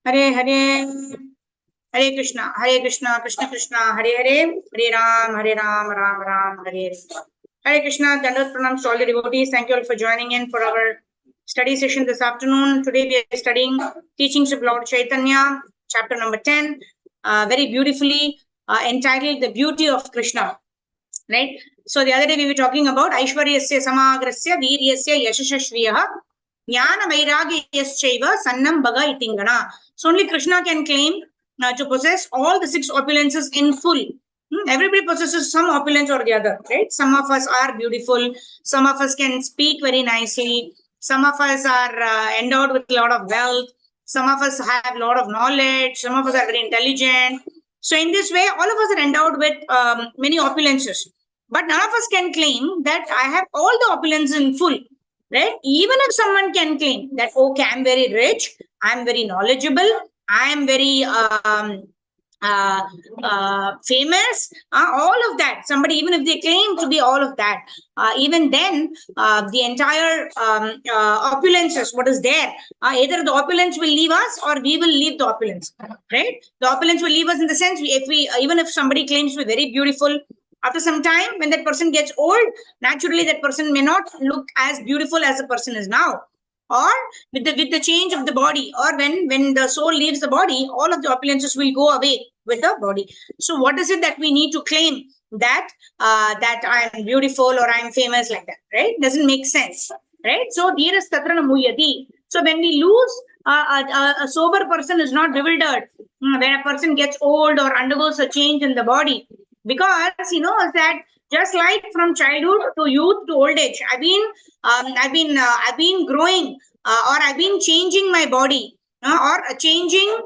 Hare Hare, Hare Krishna, Krishna Krishna, Hare Hare, Hare Ram, Ram Ram, Hare Hare. Hare Krishna, Dandavat Pranam to all the devotees. Thank you all for joining in for our study session this afternoon. Today we are studying Teachings of Lord Chaitanya, chapter number 10, very beautifully entitled The Beauty of Krishna. Right? So the other day we were talking about Aishwaryasya Samagrasya Viryasya Yashashashriyaha Jnana Vairagyaschaiva Sannam Bhaga Itingana. So only Krishna can claim to possess all the 6 opulences in full. Everybody possesses some opulence or the other, right? Some of us are beautiful. Some of us can speak very nicely. Some of us are endowed with a lot of wealth. Some of us have a lot of knowledge. Some of us are very intelligent. So in this way, all of us are endowed with many opulences. But none of us can claim that I have all the opulence in full, right? Even if someone can claim that, okay, I'm very rich, I'm very knowledgeable, I am very famous, all of that. Somebody, even if they claim to be all of that, even then, the entire opulences, what is there, either the opulence will leave us or we will leave the opulence, right? The opulence will leave us in the sense, even if somebody claims to be very beautiful, after some time, when that person gets old, naturally that person may not look as beautiful as the person is now. Or with the change of the body, or when the soul leaves the body, all of the opulences will go away with the body. So what is it that we need to claim that that I am beautiful or I am famous like that, right? Doesn't make sense, right? So dheeras tatrana muyati. So when we lose, a sober person is not bewildered when a person gets old or undergoes a change in the body, because he knows that just like from childhood to youth to old age, I've been growing, or I've been changing my body, or changing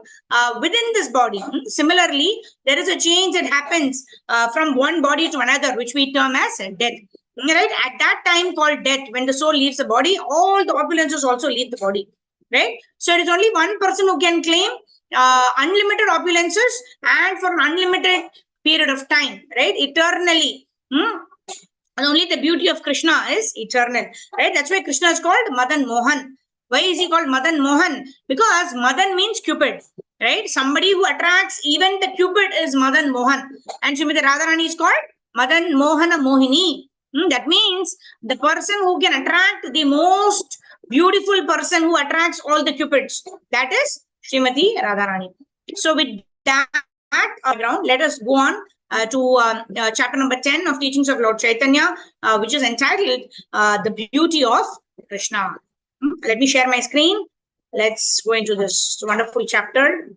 within this body. Similarly, there is a change that happens from one body to another, which we term as death. Right? At that time called death, when the soul leaves the body, all the opulences also leave the body. Right? So it is only one person who can claim unlimited opulences and for an unlimited period of time, right? Eternally. And only the beauty of Krishna is eternal, right? That's why Krishna is called Madan Mohan. Why is he called Madan Mohan? Because Madan means Cupid, right? Somebody who attracts even the Cupid is Madan Mohan. And Srimati Radharani is called Madan Mohana Mohini. That means the person who can attract the most beautiful person who attracts all the Cupids. That is Srimati Radharani. So with that background, let us go on to chapter number 10 of Teachings of Lord Chaitanya, which is entitled The Beauty of Krishna. Let me share my screen. Let's go into this wonderful chapter.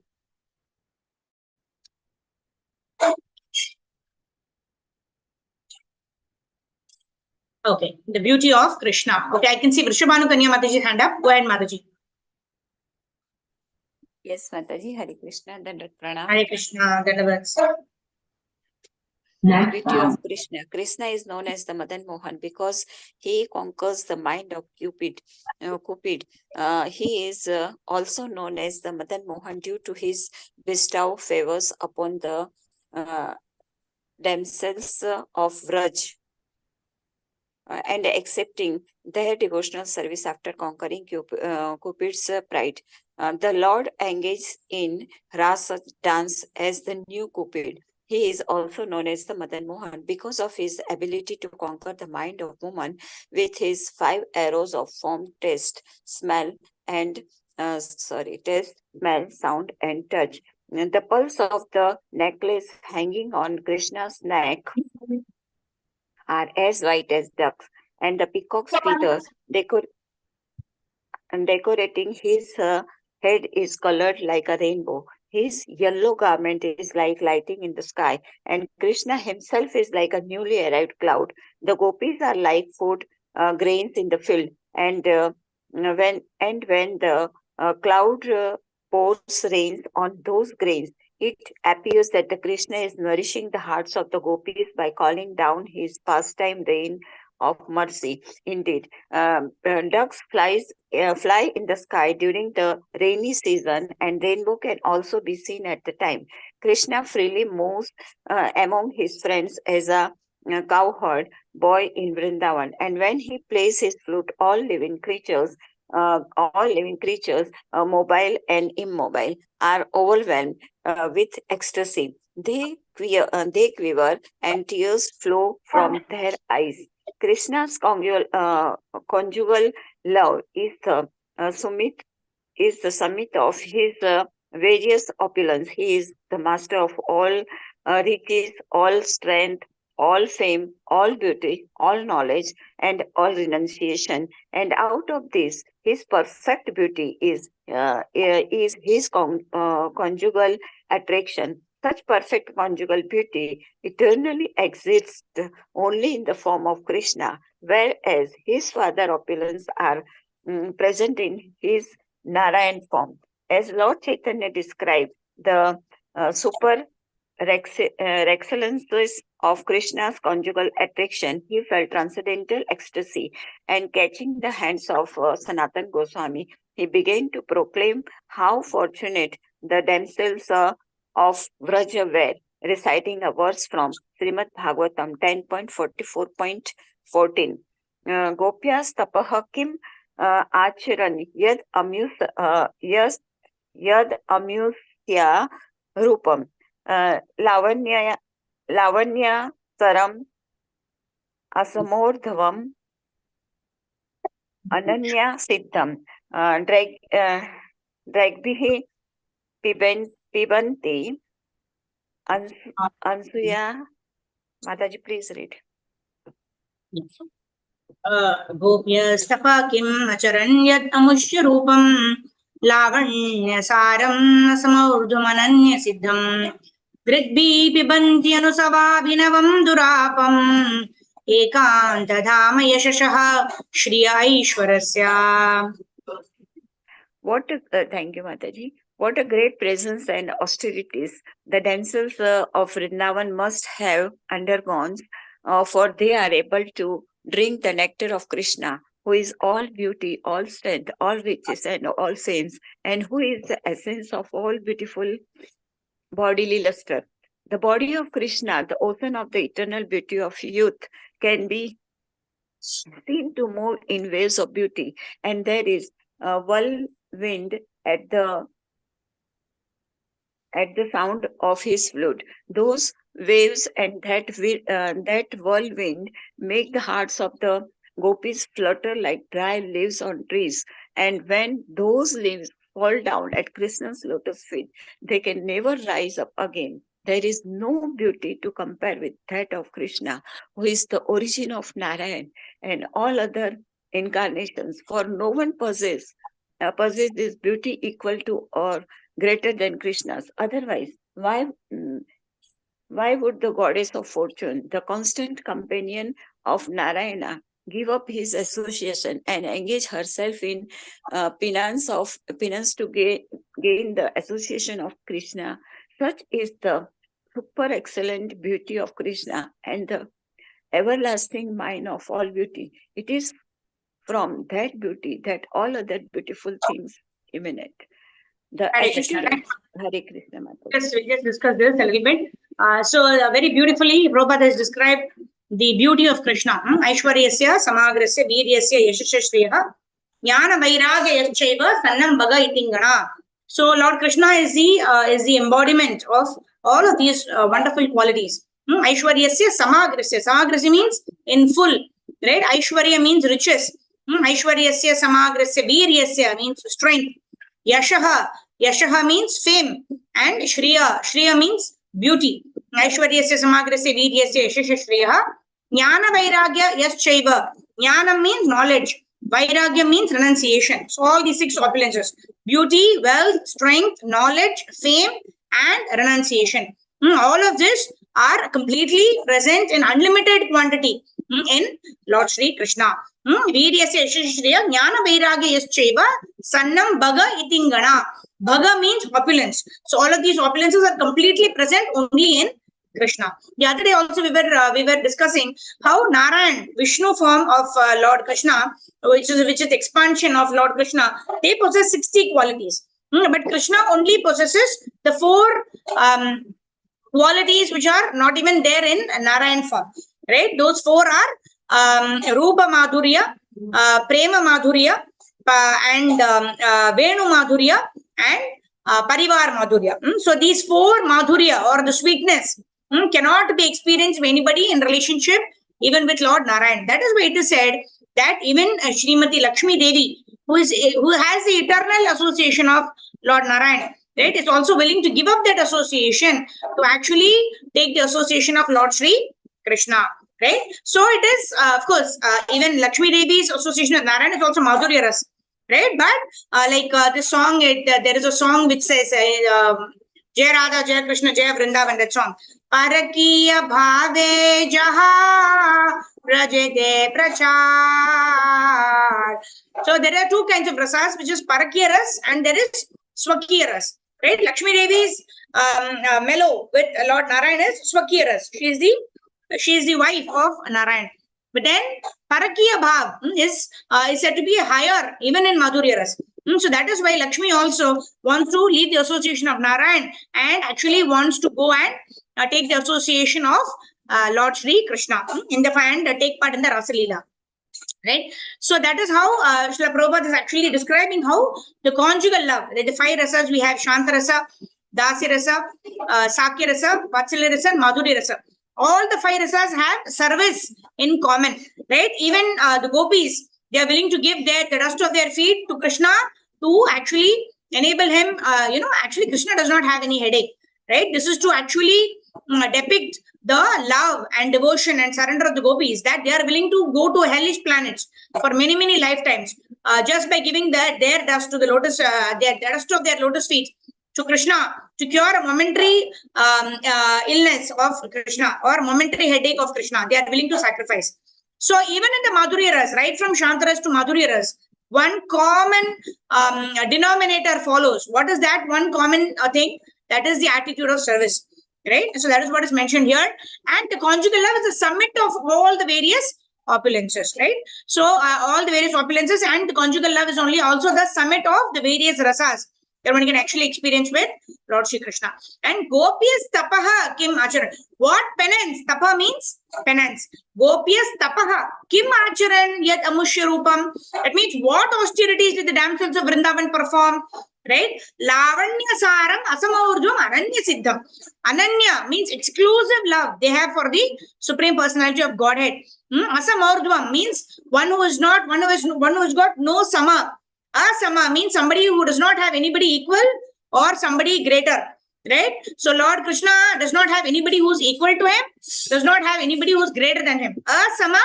Okay, the beauty of Krishna. Okay, I can see Vrishabhanu Kanya Mataji's hand up. Go ahead, Mataji. Yes, Mataji. Hare Krishna, Dandavat Pranam. Hare Krishna, Dandavat. The beauty of Krishna. Krishna is known as the Madan Mohan because he conquers the mind of Cupid. He is also known as the Madan Mohan due to his bestow favors upon the damsels of Vraj and accepting their devotional service after conquering Cupid's pride. The Lord engaged in Rasa dance as the new Cupid. He is also known as the Madan Mohan because of his ability to conquer the mind of woman with his 5 arrows of form, taste, smell, and taste, smell, sound, and touch. And the pulse of the necklace hanging on Krishna's neck are as white as ducks, and the peacock's feathers decorating his head is colored like a rainbow. His yellow garment is like lighting in the sky, and Krishna himself is like a newly arrived cloud. The gopis are like food grains in the field, and when the cloud pours rain on those grains, it appears that the Krishna is nourishing the hearts of the gopis by calling down his pastime rain of mercy. Indeed, ducks fly in the sky during the rainy season, and rainbow can also be seen at the time. Krishna freely moves among his friends as a cowherd boy in Vrindavan, and when he plays his flute, all living creatures all living creatures, mobile and immobile, are overwhelmed with ecstasy. They quiver and tears flow from their eyes. Krishna's conjugal love is the summit of his various opulence. He is the master of all riches, all strength, all fame, all beauty, all knowledge, and all renunciation. And out of this, his perfect beauty is his conjugal attraction. Such perfect conjugal beauty eternally exists only in the form of Krishna, whereas his father opulence are present in his Narayan form. As Lord Chaitanya described the super excellences of Krishna's conjugal attraction, he felt transcendental ecstasy, and catching the hands of Sanatan Goswami, he began to proclaim how fortunate the damsels of Vraja were, reciting a verse from Srimad Bhagavatam 10.44.14. Gopyas tapaha kim आचरण यद अम्यूस्या रूपम लावण्यतरम असमोर्धवम अनन्या सिद्धम ड्रैग्भिः पिबन्ति अनसूया माताजी please read गोप्यस्तपा किम् अचरन् यत् अमुष्य रूपं लावण्यसारं समौर्ध्वमनन्य सिद्धं गृद्भिः पिबन्ति अनुसवाभिनवं दुरापम् एकान्तधाम यशसः श्रिय ऐश्वरस्य. Thank you, Mataji. What a great presence and austerities the damsels of Vrindavan must have undergone, for they are able to drink the nectar of Krishna, who is all beauty, all strength, all riches, and all saints, and who is the essence of all beautiful bodily luster. The body of Krishna, the ocean of the eternal beauty of youth, can be seen to move in waves of beauty, and there is a whirlwind at the sound of his flute. Those waves and that whirlwind make the hearts of the gopis flutter like dry leaves on trees. And when those leaves fall down at Krishna's lotus feet, they can never rise up again. There is no beauty to compare with that of Krishna, who is the origin of Narayan and all other incarnations. For no one possesses this beauty equal to or greater than Krishna's. Otherwise, why would the goddess of fortune, the constant companion of Narayana, give up his association and engage herself in penance to gain the association of Krishna? Such is the super excellent beauty of Krishna and the everlasting mind of all beauty. It is from that beauty that all other beautiful things emanate. The Hare Krishna. Hare Krishna. Yes, we just discussed this a little bit. Very beautifully, Prabhupada has described the beauty of Krishna. Aishwaryasya, Samagrasya, Veeryasya, Yashashashriyah, Jnana Vairagya Yaschaiva, Sannam Bhaga Itingana. So Lord Krishna is the embodiment of all of these wonderful qualities. Aishwaryasya, Samagrasya. Samagrasya means in full, right? Aishwarya means riches. Aishwaryasya, Samagrasya, Veeryasya means strength. Yashaha means fame, and Shriya means beauty. Aishwaryasya, Samagrasya, Veeryasya, Yashashashriyah. Jnana Vairagya Yaschaiva. Jnana means knowledge. Vairagya means renunciation. So all these 6 opulences: beauty, wealth, strength, knowledge, fame, and renunciation. All of this are completely present in unlimited quantity in Lord Sri Krishna. Veeryasya Yashashriya Jnana Vairagya Yaschaiva Sannam Bhaga Itingana. Bhaga means opulence. So all of these opulences are completely present only in Krishna. The other day also we were discussing how Narayan, Vishnu form of Lord Krishna, which is the expansion of Lord Krishna, they possess 60 qualities. But Krishna only possesses the 4 qualities which are not even there in Narayan form. Right? Those 4 are Rupa Madhurya, Prema Madhurya, and Venu Madhurya and Parivar Madhurya. So these four Madhurya or the sweetness cannot be experienced by anybody in relationship even with Lord Narayan. That is why it is said that even Srimati Lakshmi Devi, who has the eternal association of Lord Narayan, right, is also willing to give up that association to actually take the association of Lord Sri Krishna. Right? So it is, of course, even Lakshmi Devi's association with Narayan is also Madhurya Ras. Right? But this song, there is a song which says, Jai Radha, Jai Krishna, Jai Vrindavan, that song. Parakiya bhave jaha prajete prachar. So there are two kinds of rasas, which is Parakiya Ras and there is Swakiya Ras. Right? Lakshmi Devi's mellow with Lord Narayan is Swakiya Ras. She is the wife of Narayan. But then Parakiya Bhav is said to be higher even in Madhurya Ras. So that is why Lakshmi also wants to leave the association of Narayan and actually wants to go and take the association of Lord Sri Krishna in the and take part in the Rasa Leela. Right? So that is how Srila Prabhupada is actually describing how the conjugal love, the five rasas we have, Shanta Rasa, Dasi Rasa, Sakya Rasa, Vatsalya Rasa, and Madhurya Rasa. All the five rasas have service in common, right? Even the gopis, they are willing to give the dust of their feet to Krishna to actually enable him. Actually Krishna does not have any headache, right? This is to actually depict the love and devotion and surrender of the gopis, that they are willing to go to hellish planets for many, many lifetimes just by giving their dust to the lotus, their dust of their lotus feet to Krishna to cure a momentary illness of Krishna or momentary headache of Krishna. They are willing to sacrifice. So even in the Madhurya Ras, right from Shantaras to Madhurya Ras, one common denominator follows. What is that one common thing? That is the attitude of service. Right? So that is what is mentioned here. And the conjugal love is the summit of all the various opulences, right? So all the various opulences, and the conjugal love is only also the summit of the various rasas that one can actually experience with Lord Shri Krishna. And Gopiyas tapaha kim acharan. What penance? Tapa means penance. Gopiyas tapaha kim acharan yat amushya rupam. That means what austerities did the damsels of Vrindavan perform? Right? Lavanya saram asamaurdhvam ananya siddham. Ananya means exclusive love they have for the Supreme Personality of Godhead. Asamaurdhvam means one who has got no sama. Asama means somebody who does not have anybody equal or somebody greater. Right? So Lord Krishna does not have anybody who is equal to him, does not have anybody who is greater than him. Asama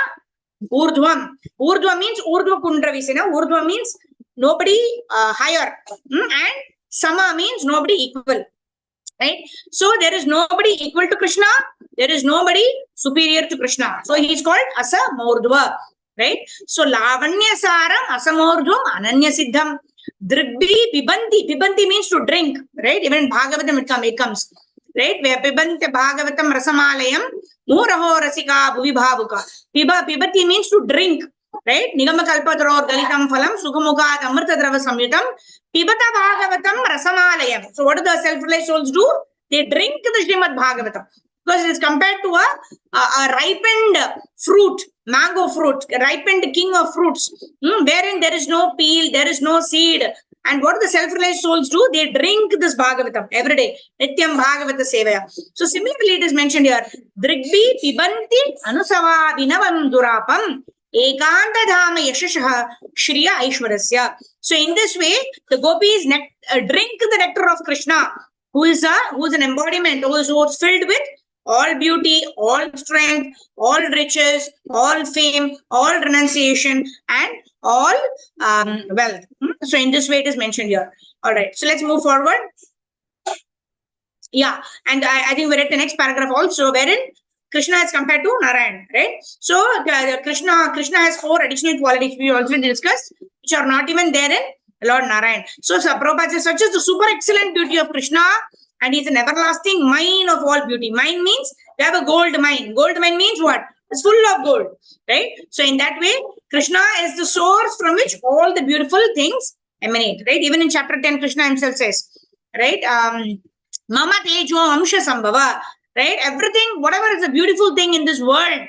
urdhvam. Urdhva means urdhva kundra visena. Urdhva means nobody higher, and sama means nobody equal. Right? So there is nobody equal to Krishna, there is nobody superior to Krishna. So he is called Asamordhva. Right? So Lavanya Saram Asamordhvam Ananya Siddham. Drigbi Pibanti. Pibanti means to drink. Right? Even in Bhagavatam it comes. Right? Where Pibante Bhagavatam Rasamalayam Muraho Rasika Bhuvi Bhavuka. Pibati means to drink. Right? Nigama kalpadro galitam phalam sukhamukat amrita drava samyutam pibata bhagavatam rasamalayam. So what do the self-realized souls do? They drink the Srimad Bhagavatam because it is compared to a ripened fruit, mango fruit, ripened king of fruits, wherein there is no peel, there is no seed. And what do the self-realized souls do? They drink this Bhagavatam every day. Nityam Bhagavata Sevaya. So similarly it is mentioned here. Drigbi pibanti anusava vinavam durapam. Ekanta dhama yashashaha shriya aishwarasya. So in this way, the gopis drink the nectar of Krishna, who is an embodiment, who is filled with all beauty, all strength, all riches, all fame, all renunciation, and all wealth. So in this way, it is mentioned here. All right. So let's move forward. Yeah, and I think we read the next paragraph also, wherein Krishna is compared to Narayan, right? So Krishna has four additional qualities we also discussed, which are not even there in Lord Narayan. So Prabhupada says, such is the super excellent beauty of Krishna, and he's an everlasting mine of all beauty. Mine means we have a gold mine. Gold mine means what? It's full of gold, right? So in that way, Krishna is the source from which all the beautiful things emanate, right? Even in chapter 10, Krishna himself says, right? Mama tejo amsha sambhava. right? Everything, whatever is a beautiful thing in this world,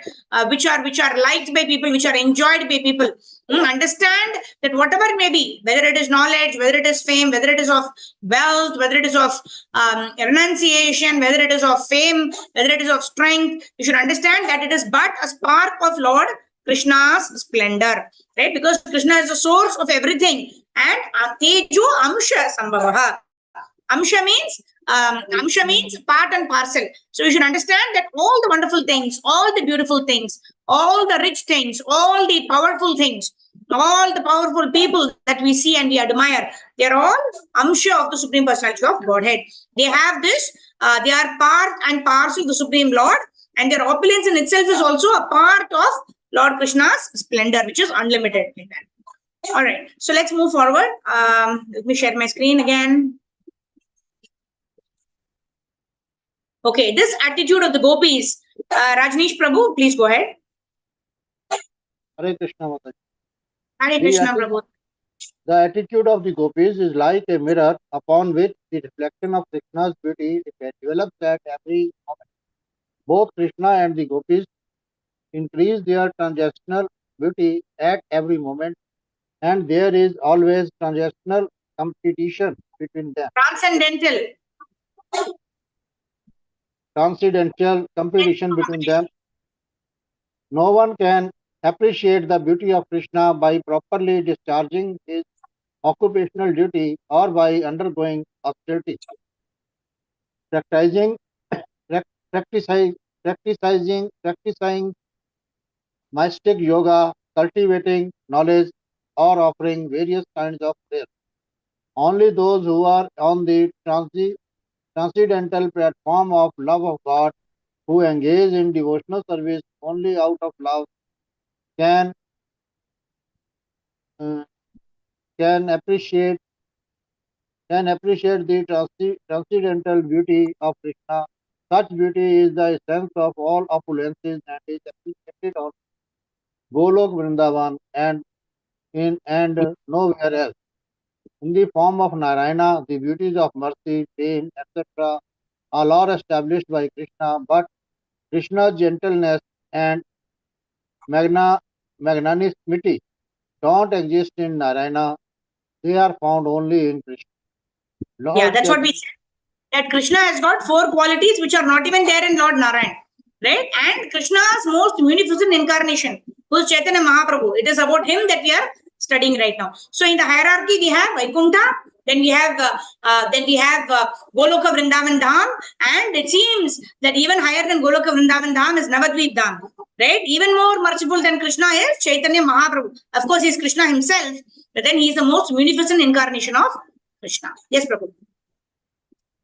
which are liked by people, which are enjoyed by people. Understand that whatever it may be, whether it is knowledge, whether it is fame, whether it is of wealth, whether it is of renunciation, whether it is of fame, whether it is of strength, you should understand that it is but a spark of Lord Krishna's splendor, right? Because Krishna is the source of everything, and Tejo Amsha Sambhavaha. Amsha means part and parcel. So you should understand that all the wonderful things, all the beautiful things, all the rich things, all the powerful things, all the powerful people that we see and we admire, they are all Amsha of the Supreme Personality of Godhead. They have this, they are part and parcel of the Supreme Lord, and their opulence in itself is also a part of Lord Krishna's splendor, which is unlimited. All right, so let's move forward. Let me share my screen again. Okay, this attitude of the gopis, Rajneesh Prabhu, please go ahead. Hare Krishna Mataji. Hare Krishna Prabhu. The attitude of the gopis is like a mirror upon which the reflection of Krishna's beauty develops at every moment. Both Krishna and the gopis increase their transactional beauty at every moment, and there is always transactional competition between them. Transcendental competition between them. No one can appreciate the beauty of Krishna by properly discharging his occupational duty or by undergoing austerity. Practicing, practicing mystic yoga, cultivating knowledge, or offering various kinds of prayer. Only those who are on the transcendental platform of love of God, who engage in devotional service only out of love, can uh, can appreciate the transcendental beauty of Krishna. Such beauty is the essence of all opulences and is appreciated on Golok Vrindavan and nowhere else. In the form of Narayana, the beauties of mercy, pain, etc. are all established by Krishna, but Krishna's gentleness and magnanimity don't exist in Narayana. They are found only in Krishna. Yeah, Lord that's what we said. That Krishna has got 4 qualities which are not even there in Lord Narayan. Right? And Krishna's most munificent incarnation, who is Chaitanya Mahaprabhu. It is about him that we are studying right now. So in the hierarchy, we have Vaikuntha, then we have Goloka Vrindavan Dham, and it seems that even higher than Goloka Vrindavan Dham is Navadvip Dham. Right? Even more merciful than Krishna is Chaitanya Mahaprabhu. Of course, he is Krishna himself, but then he is the most munificent incarnation of Krishna. Yes, Prabhu.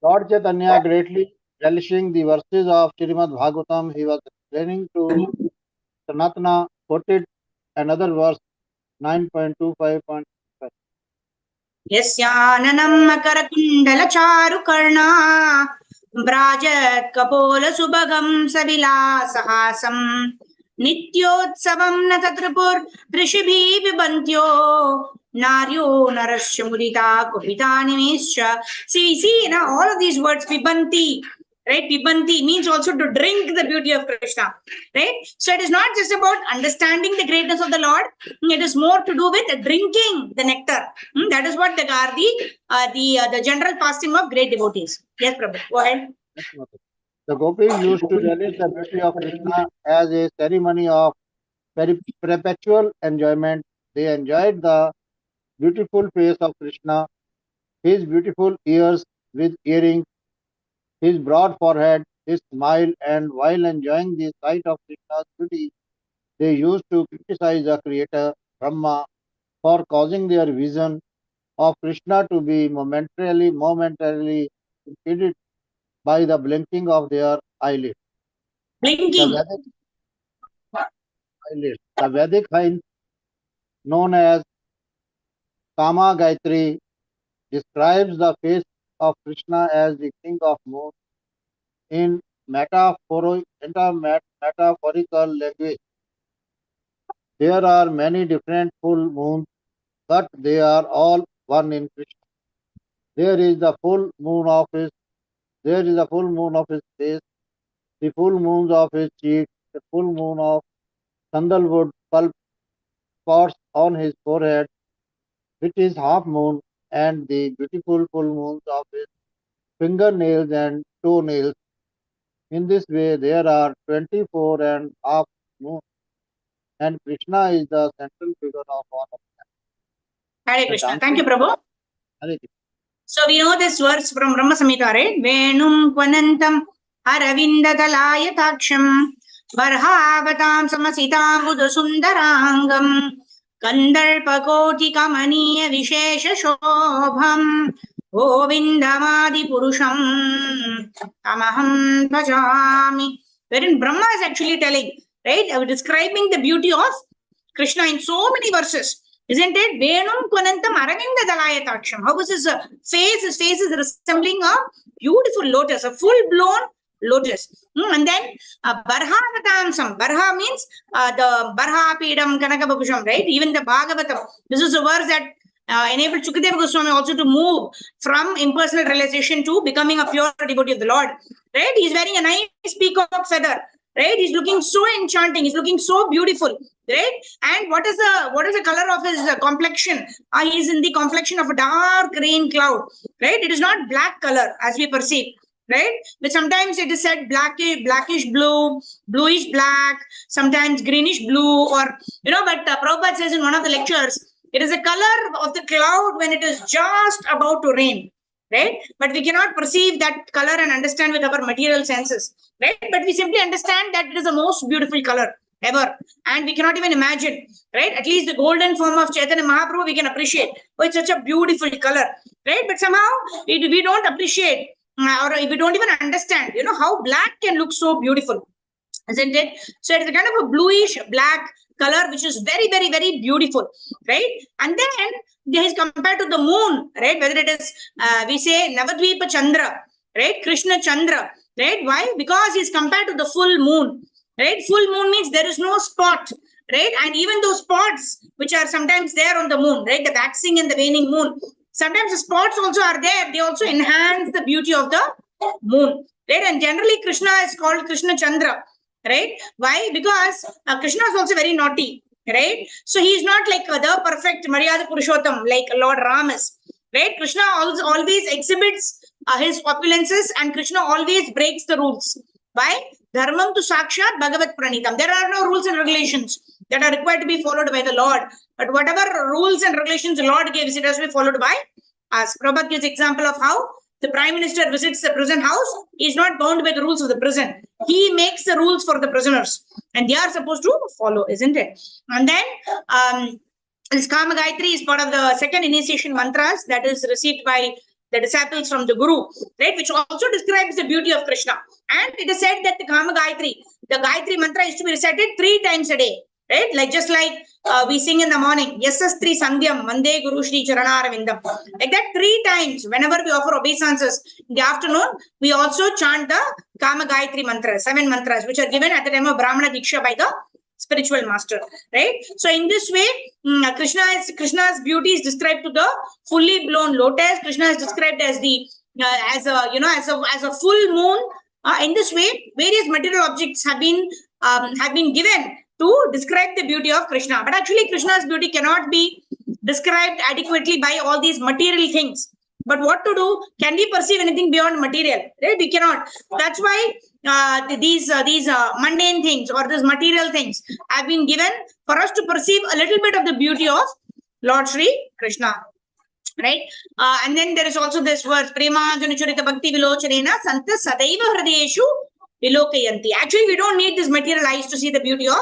Lord Chaitanya, greatly relishing the verses of Srimad Bhagavatam, he was explaining to Sanatana, quoted another verse 9.25.5. यस्याननं मकरकुण्डलचारुकर्णा व्राजत्कपोलसुभगं सविलासहासं नित्योत्सवं न तत्रिपुर्ऋषिभिः पिबन्त्यो नार्यो नरस्य मुदिता कुपिता निमेश्च. See, now all of these words, pibanti, right? Pibanti means also to drink the beauty of Krishna, right? So it is not just about understanding the greatness of the Lord. It is more to do with drinking the nectar. That is what the general fasting of great devotees. Yes, Prabhu, go ahead. The gopis used to relish the beauty of Krishna as a ceremony of perpetual enjoyment. They enjoyed the beautiful face of Krishna, his beautiful ears with earrings, his broad forehead, his smile, and while enjoying the sight of Krishna's beauty, they used to criticize the Creator, Brahma, for causing their vision of Krishna to be momentarily impeded by the blinking of their eyelids. Blinking. The Vedic hymn known as Kama Gayatri describes the face of Krishna as the king of moon in metaphorical language. There are many different full moons, but they are all one in Krishna. There is the full moon of his face, the full moons of his cheeks, the full moon of sandalwood pulp spots on his forehead, which is half moon, and the beautiful full moons of his fingernails and toenails. In this way, there are 24 and half moons, and Krishna is the central figure of all of them. Hare The Krishna. Thank you, dancing. Prabhu. Hare Krishna. So we know this verse from Brahma Samhita, right? Venum Kwanantam Aravindatalaya Barhavatam Samasitam Budasundarangam Kandarpakoti Kamaniya Vishesha Shobham Govindamadi Purusham Tamaham Bhajami. Wherein Brahma is actually telling, right? Describing the beauty of Krishna in so many verses. Isn't it? Venum Kwanantam Aravinda Dalayatacham. How was his face? His face is resembling a beautiful lotus, a full-blown lotus. And then Barhavatamsam. Barha means the Barha Pidam Kanakababusham, right? Even the Bhagavatam. This is a verse that enabled Sukadeva Goswami also to move from impersonal realization to becoming a pure devotee of the Lord. Right? He's wearing a nice peacock feather. Right? He's looking so enchanting. He's looking so beautiful. Right? And what is the color of his complexion? He is in the complexion of a dark rain cloud. Right? It is not black color as we perceive. Right? But sometimes it is said blackish blue, bluish black, sometimes greenish blue, or but Prabhupada says in one of the lectures, it is the color of the cloud when it is just about to rain. Right? But we cannot perceive that color and understand with our material senses. Right? But we simply understand that it is the most beautiful color ever. And we cannot even imagine. Right? At least the golden form of Chaitanya Mahaprabhu we can appreciate. Oh, it's such a beautiful color. Right? But somehow we don't appreciate or we don't even understand, how black can look so beautiful. Isn't it? So it's a kind of a bluish black color, which is very, very, very beautiful, right? And then there is compared to the moon, right? Whether it is, we say Navadvipa Chandra, right? Krishna Chandra, right? Why? Because he's compared to the full moon, right? Full moon means there is no spot, right? And even those spots, which are sometimes there on the moon, right? The waxing and the waning moon, sometimes the spots also are there. They also enhance the beauty of the moon, right? And generally Krishna is called Krishna Chandra. Right? Why? Because Krishna is also very naughty, right? So he is not like the perfect Maryada Purushottam like Lord Ram is, right? Krishna always exhibits his opulences, and Krishna always breaks the rules. Why? Dharmam tu sakshat bhagavat pranitam. There are no rules and regulations that are required to be followed by the Lord. But whatever rules and regulations the Lord gives, it has to be followed by us. Prabhupada gives example of how the Prime Minister visits the prison house. He is not bound by the rules of the prison. He makes the rules for the prisoners, and they are supposed to follow, isn't it? And then this Kama Gayatri is part of the second initiation mantras that is received by the disciples from the Guru, right? Which also describes the beauty of Krishna. And it is said that the Kama Gayatri, the Gayatri mantra is to be recited 3 times a day, right? Like just like we sing in the morning, Yasastri Sandhyam, Vande Guru Shri Charanaravindam. Like that 3 times, whenever we offer obeisances in the afternoon, we also chant the Kama Gayatri mantras, 7 mantras, which are given at the time of Brahmana Diksha by the spiritual master, right? So in this way, Krishna's beauty is described to the fully blown lotus. Krishna is described as the as a full moon. In this way, various material objects have been given to describe the beauty of Krishna. But actually, Krishna's beauty cannot be described adequately by all these material things. But what to do? Can we perceive anything beyond material? Right? We cannot. That's why these mundane things or these material things have been given for us to perceive a little bit of the beauty of Lord Sri Krishna. Right? And then there is also this verse, Prema Janachurita Bhakti Vilochanena Santa Sadaiva Hridayeshu Vilokayanti. Actually, we don't need this material eyes to see the beauty of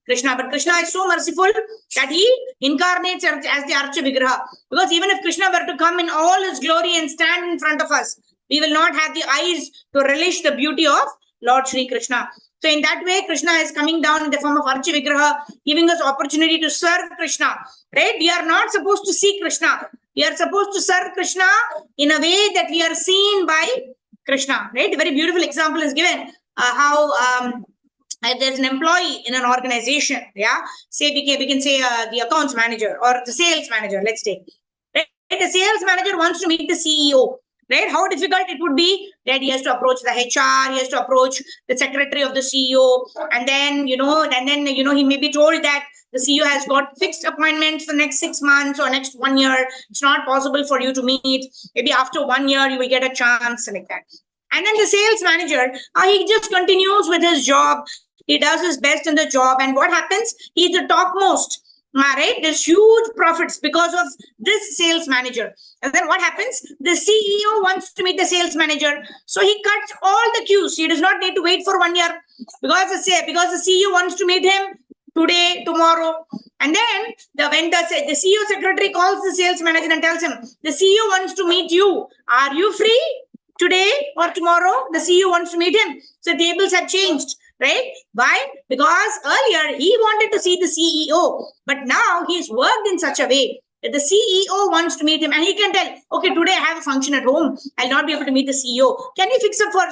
Krishna, but Krishna is so merciful that he incarnates as the Archa Vigraha. Because even if Krishna were to come in all his glory and stand in front of us, we will not have the eyes to relish the beauty of Lord Sri Krishna. So in that way, Krishna is coming down in the form of Archa Vigraha, giving us opportunity to serve Krishna. Right? We are not supposed to see Krishna. We are supposed to serve Krishna in a way that we are seen by Krishna. Right? A very beautiful example is given how there's an employee in an organization. Yeah, say we can say the accounts manager or the sales manager. Let's take. Right? The sales manager wants to meet the CEO. right? How difficult it would be that he has to approach the HR, he has to approach the secretary of the CEO, and then he may be told that the CEO has got fixed appointments for the next 6 months or next 1 year. It's not possible for you to meet. Maybe after 1 year you will get a chance like that. And then the sales manager, he just continues with his job. He does his best in the job, and what happens? He's the topmost. Right? There's huge profits because of this sales manager. And then what happens? The CEO wants to meet the sales manager, so he cuts all the queues. He does not need to wait for 1 year because the CEO wants to meet him today, tomorrow. And then the vendor said, the CEO secretary calls the sales manager and tells him, the CEO wants to meet you. Are you free today or tomorrow? The CEO wants to meet him. So tables have changed. Right? Why? Because earlier he wanted to see the CEO, but now he's worked in such a way that the CEO wants to meet him, and he can tell, okay, today I have a function at home. I'll not be able to meet the CEO. Can you fix it for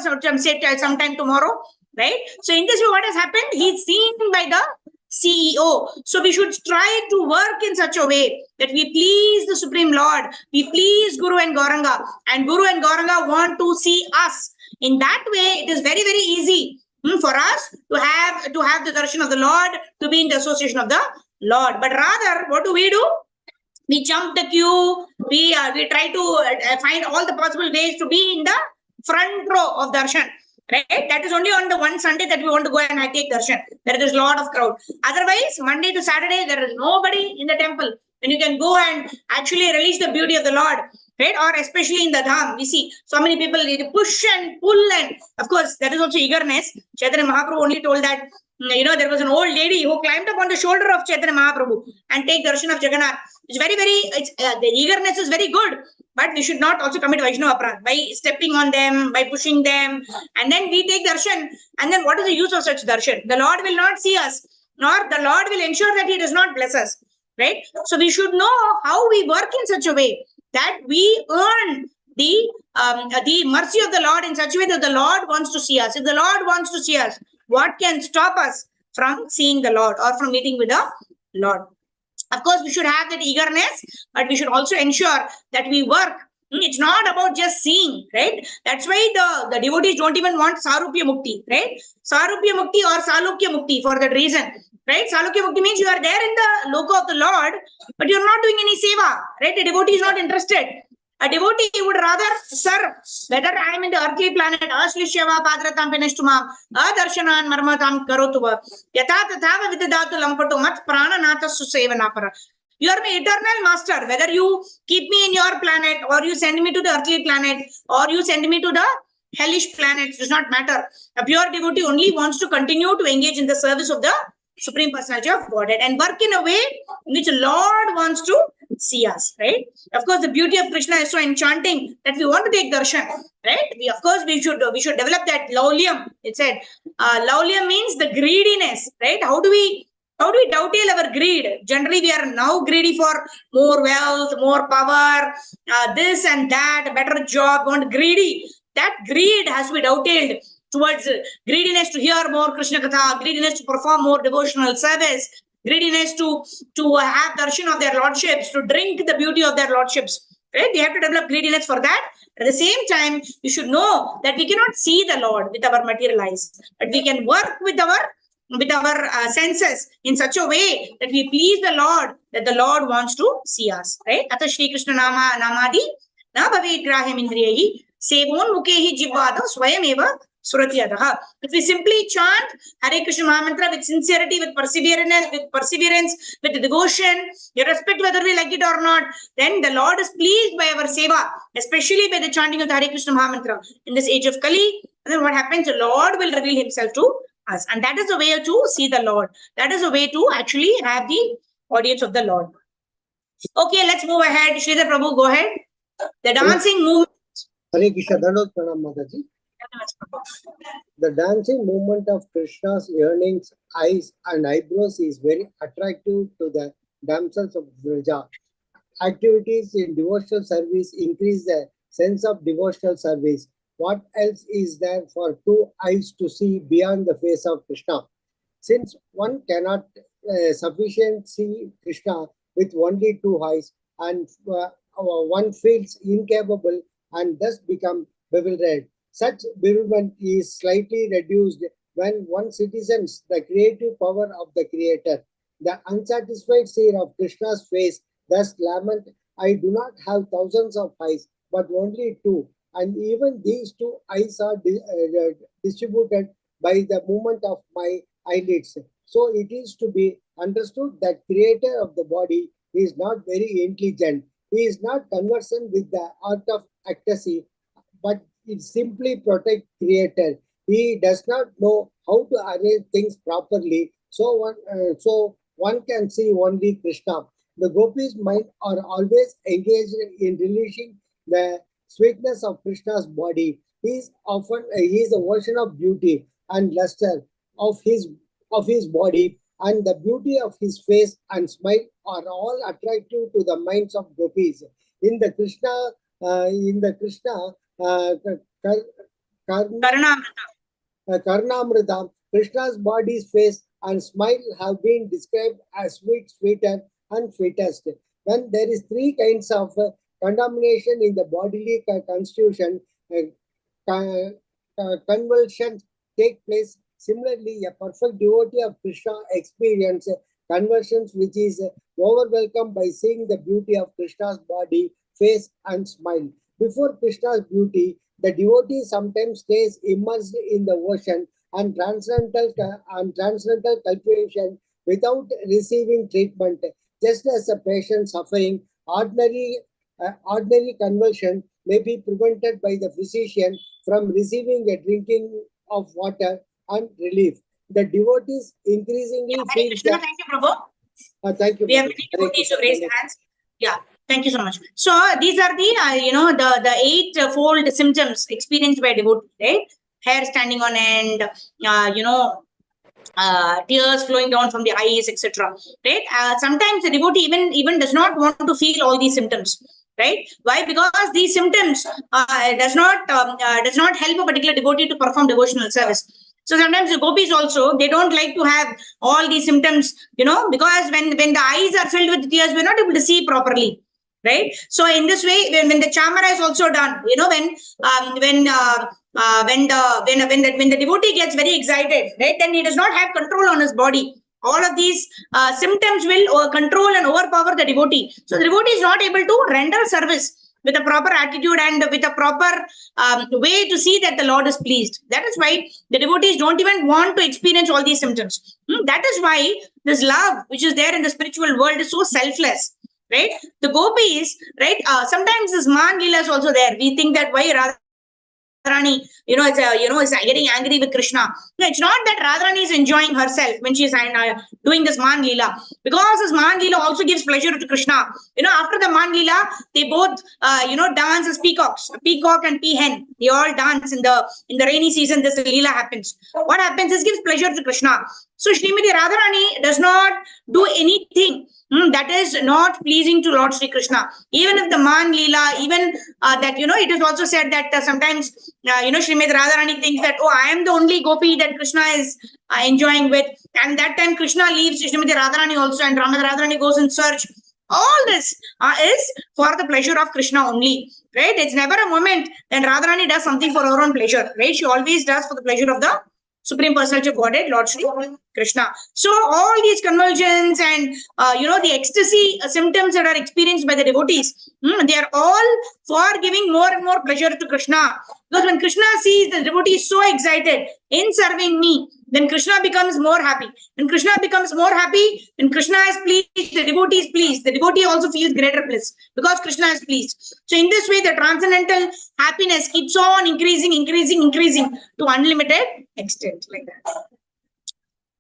sometime tomorrow? Right? So in this way, what has happened? He's seen by the CEO. So we should try to work in such a way that we please the Supreme Lord, we please Guru and Gauranga, and Guru and Gauranga want to see us. In that way, it is very, very easy for us to have the darshan of the Lord, to be in the association of the Lord. But rather, what do? We jump the queue. We try to find all the possible ways to be in the front row of darshan. Right? That is only on the one Sunday that we want to go and take darshan. There is a lot of crowd. Otherwise, Monday to Saturday, there is nobody in the temple. Then you can go and actually release the beauty of the Lord. Right? Or especially in the Dham, we see so many people, they push and pull, and of course that is also eagerness. Chaitanya Mahaprabhu only told that there was an old lady who climbed up on the shoulder of Chaitanya Mahaprabhu and take darshan of Jagannath. It's very, the eagerness is very good, but we should not also commit Vaishnava aparadh by stepping on them, by pushing them, and then we take darshan. And then what is the use of such darshan? The Lord will not see us, nor the Lord will ensure that He does not bless us. Right? So we should know how we work in such a way that we earn the mercy of the Lord in such a way that the Lord wants to see us. If the Lord wants to see us, what can stop us from seeing the Lord or from meeting with the Lord? Of course, we should have that eagerness, but we should also ensure that we work. It's not about just seeing, right? That's why the devotees don't even want Sarupya Mukti, right? Sarupya Mukti or Salukya Mukti for that reason, right? Salukya Mukti means you are there in the loka of the Lord, but you're not doing any seva, right? A devotee is not interested. A devotee would rather serve, whether I am in the earthly planet, Aslishyava Padratam Peneshtumam, Adarshanan Marmatam Karotuva, Yata Tathava Vidadatu Lampatu Mat Prana Nata Susevanapara. You are my eternal master, whether you keep me in your planet or you send me to the earthly planet or you send me to the hellish planet, does not matter. A pure devotee only wants to continue to engage in the service of the Supreme Personality of Godhead and work in a way in which the Lord wants to see us, right? Of course, the beauty of Krishna is so enchanting that we want to take darshan, right? We should develop that laulyam. It said, laulyam means the greediness, right? How do we dovetail our greed? Generally, we are now greedy for more wealth, more power, this and that, a better job, want greedy. That greed has to be dovetailed towards greediness to hear more Krishna Katha, greediness to perform more devotional service, greediness to have darshan of their lordships, to drink the beauty of their lordships. Right? We have to develop greediness for that. At the same time, we should know that we cannot see the Lord with our material eyes, but we can work with our senses in such a way that we please the Lord, that the Lord wants to see us. Right? Ata Shri Krishna Namadi na bhavet grahyam indriyahi sevon mukehi jivvada swayam eva Suratiyadaha. If we simply chant Hare Krishna Mahamantra with sincerity, with perseverance, with devotion, irrespective whether we like it or not, then the Lord is pleased by our seva, especially by the chanting of the Hare Krishna Mahamantra in this age of Kali. And then what happens? The Lord will reveal Himself to us. And that is the way to see the Lord. That is the way to actually have the audience of the Lord. Okay, let's move ahead. Sridhar Prabhu, go ahead. The dancing movement. Hare Krishna Dandot Pranam Mataji. The dancing movement of Krishna's earrings, eyes, and eyebrows is very attractive to the damsels of Vraja. Activities in devotional service increase the sense of devotional service. What else is there for two eyes to see beyond the face of Krishna? Since one cannot sufficiently see Krishna with only two eyes, and one feels incapable and thus become bewildered. Such bewilderment is slightly reduced when one citizens the creative power of the Creator. The unsatisfied seer of Krishna's face thus lament, I do not have thousands of eyes, but only two, and even these two eyes are distributed by the movement of my eyelids. So it is to be understood that Creator of the body is not very intelligent. He is not conversant with the art of ecstasy, but it simply protect Creator. He does not know how to arrange things properly, so one can see only Krishna. The gopis' mind are always engaged in relishing the sweetness of Krishna's body. He is a version of beauty and luster of his body, and the beauty of his face and smile are all attractive to the minds of gopis. In the Krishna Karna. Karnamrita, Krishna's body, face, and smile have been described as sweet, sweeter, and sweetest. When there is three kinds of contamination in the bodily constitution, convulsions take place. Similarly, a perfect devotee of Krishna experiences conversions which is overwhelmed by seeing the beauty of Krishna's body, face, and smile. Before Krishna's beauty, the devotee sometimes stays immersed in the ocean and transcendental cultivation without receiving treatment. Just as a patient suffering ordinary conversion may be prevented by the physician from receiving a drinking of water and relief. The devotees increasingly Hare feel Krishna. that. Thank you, Prabhu. Thank you, We have Mataji. many Hare devotees who Krishna. raised hands. Yeah, thank you so much. So these are the the eightfold symptoms experienced by devotee, right? Hair standing on end, tears flowing down from the eyes, etc. Right? Sometimes the devotee even does not want to feel all these symptoms. Right? Why? Because these symptoms does not help a particular devotee to perform devotional service. So sometimes the gopis also, they don't like to have all these symptoms, because when the eyes are filled with tears, we're not able to see properly. Right? So in this way, when the chamara is also done, when the devotee gets very excited, right, then he does not have control on his body. All of these symptoms will control and overpower the devotee. So the devotee is not able to render service with a proper attitude and with a proper way to see that the Lord is pleased. That is why the devotees don't even want to experience all these symptoms. That is why this love, which is there in the spiritual world, is so selfless. Right? The gopis, right? Sometimes this man lila is also there. We think that why Radharani, is getting angry with Krishna. No, it's not that Radharani is enjoying herself when she is doing this man lila, because this man lila also gives pleasure to Krishna. After the man lila, they both, dance as peacocks, peacock and peahen. They all dance in the rainy season. This lila happens. What happens is gives pleasure to Krishna. So Srimati Radharani does not do anything that is not pleasing to Lord Sri Krishna. Even if the man lila, even that it is also said that sometimes Srimati Radharani thinks that, oh, I am the only gopi that Krishna is enjoying with, and that time Krishna leaves Srimati Radharani also, and Ramada Radharani goes in search. All this is for the pleasure of Krishna only, right? It's never a moment when Radharani does something for her own pleasure, right? She always does for the pleasure of the Supreme Personality of Godhead, Lord Sri Krishna. So all these convulsions and the ecstasy symptoms that are experienced by the devotees, they are all for giving more and more pleasure to Krishna. Because when Krishna sees the devotee is so excited in serving me, then Krishna becomes more happy. When Krishna becomes more happy, when Krishna is pleased, the devotee is pleased. The devotee also feels greater bliss because Krishna is pleased. So in this way, the transcendental happiness keeps on increasing to unlimited extent, like that.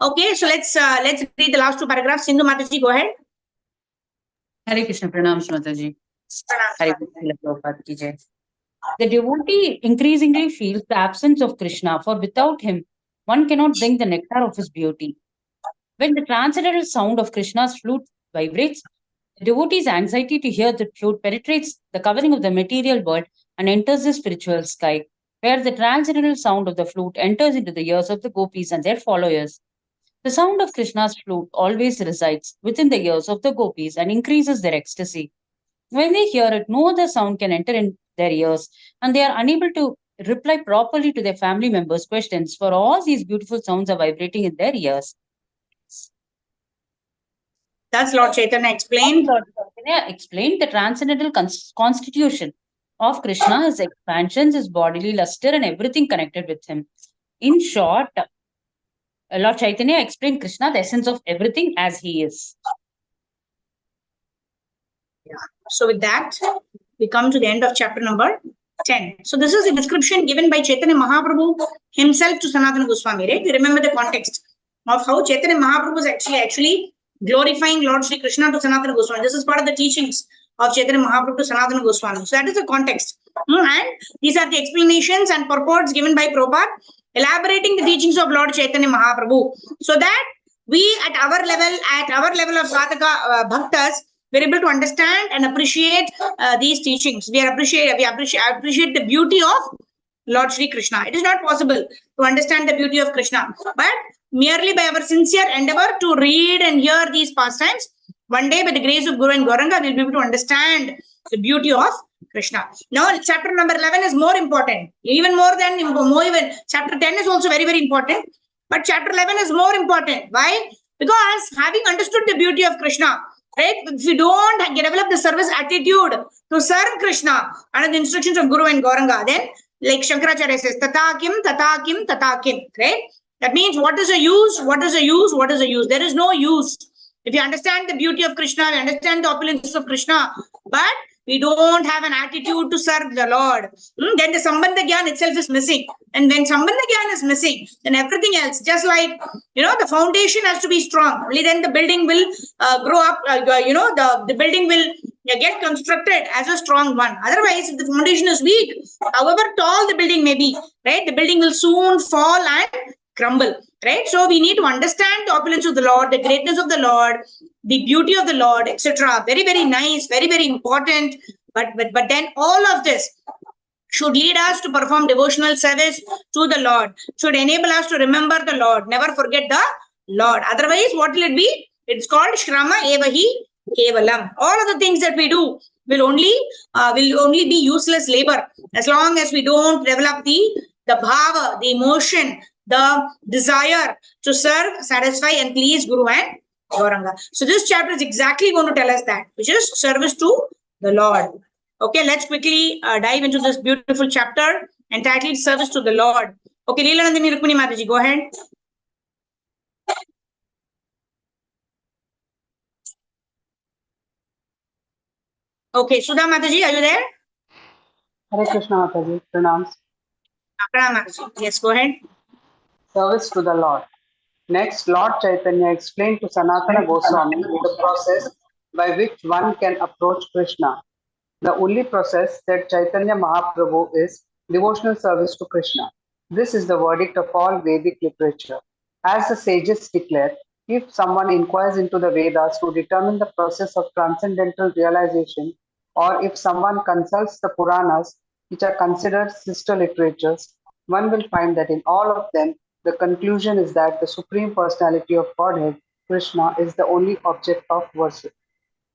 Okay, so let's read the last two paragraphs. Sindhu Mataji, go ahead. Hare Krishna, Pranam Mataji. Hare Krishna, Prabhupada ki jai. The devotee increasingly feels the absence of Krishna, for without him, one cannot drink the nectar of his beauty. When the transcendental sound of Krishna's flute vibrates, the devotee's anxiety to hear the flute penetrates the covering of the material world and enters the spiritual sky, where the transcendental sound of the flute enters into the ears of the gopis and their followers. The sound of Krishna's flute always resides within the ears of the gopis and increases their ecstasy. When they hear it, no other sound can enter in their ears, and they are unable to reply properly to their family members' questions, for all these beautiful sounds are vibrating in their ears. That's Lord Chaitanya explained. Lord Chaitanya explained the transcendental constitution of Krishna, his expansions, his bodily luster, and everything connected with him. In short, Lord Chaitanya explained Krishna, the essence of everything as he is. So with that, we come to the end of chapter number 10. So this is a description given by Chaitanya Mahaprabhu himself to Sanatana Goswami, right? We remember the context of how Chaitanya Mahaprabhu is actually glorifying Lord Sri Krishna to Sanatana Goswami. This is part of the teachings of Chaitanya Mahaprabhu to Sanatana Goswami. So that is the context. And these are the explanations and purports given by Prabhupada, elaborating the teachings of Lord Chaitanya Mahaprabhu, so that we at our level of Sadhaka Bhaktas, we're able to understand and appreciate these teachings. We appreciate the beauty of Lord Sri Krishna. It is not possible to understand the beauty of Krishna, but merely by our sincere endeavor to read and hear these pastimes, one day by the grace of Guru and Gauranga, we'll be able to understand the beauty of Krishna. Now, chapter number 11 is more important, even chapter 10 is also very, very important, but chapter 11 is more important. Why? Because having understood the beauty of Krishna, right? If you don't develop the service attitude to serve Krishna under the instructions of Guru and Gauranga, then like Shankaracharya says, tata kim, tata kim, tata kim, right? That means what is the use? What is the use? What is the use? There is no use. If you understand the beauty of Krishna, you understand the opulence of Krishna, but we don't have an attitude to serve the Lord, then the Sambandha Gyan itself is missing. And when Sambandha Gyan is missing, then everything else, just like, the foundation has to be strong. Only then the building will grow up, the building will get constructed as a strong one. Otherwise, if the foundation is weak, however tall the building may be, right, the building will soon fall and crumble, right? So we need to understand the opulence of the Lord, the greatness of the Lord, the beauty of the Lord, etc. Very, very nice, very, very important. But then all of this should lead us to perform devotional service to the Lord, should enable us to remember the Lord, never forget the Lord. Otherwise, what will it be? It's called Shrama Evahi Kevalam. All of the things that we do will only be useless labor as long as we don't develop the bhava, the emotion, the desire to serve, satisfy, and please Guru and Gauranga. So this chapter is exactly going to tell us that, which is service to the Lord. Okay, let's quickly dive into this beautiful chapter entitled Service to the Lord. Okay, Leelanandini Rukmini Mataji, go ahead. Okay, Sudha Mataji, are you there? Hare Krishna Mataji, pranams. Pranam Mataji, yes, go ahead. Service to the Lord. Next, Lord Chaitanya explained to Sanatana Goswami the process by which one can approach Krishna. The only process, said Chaitanya Mahaprabhu, is devotional service to Krishna. This is the verdict of all Vedic literature. As the sages declare, if someone inquires into the Vedas to determine the process of transcendental realization, or if someone consults the Puranas, which are considered sister literatures, one will find that in all of them, the conclusion is that the Supreme Personality of Godhead, Krishna, is the only object of worship.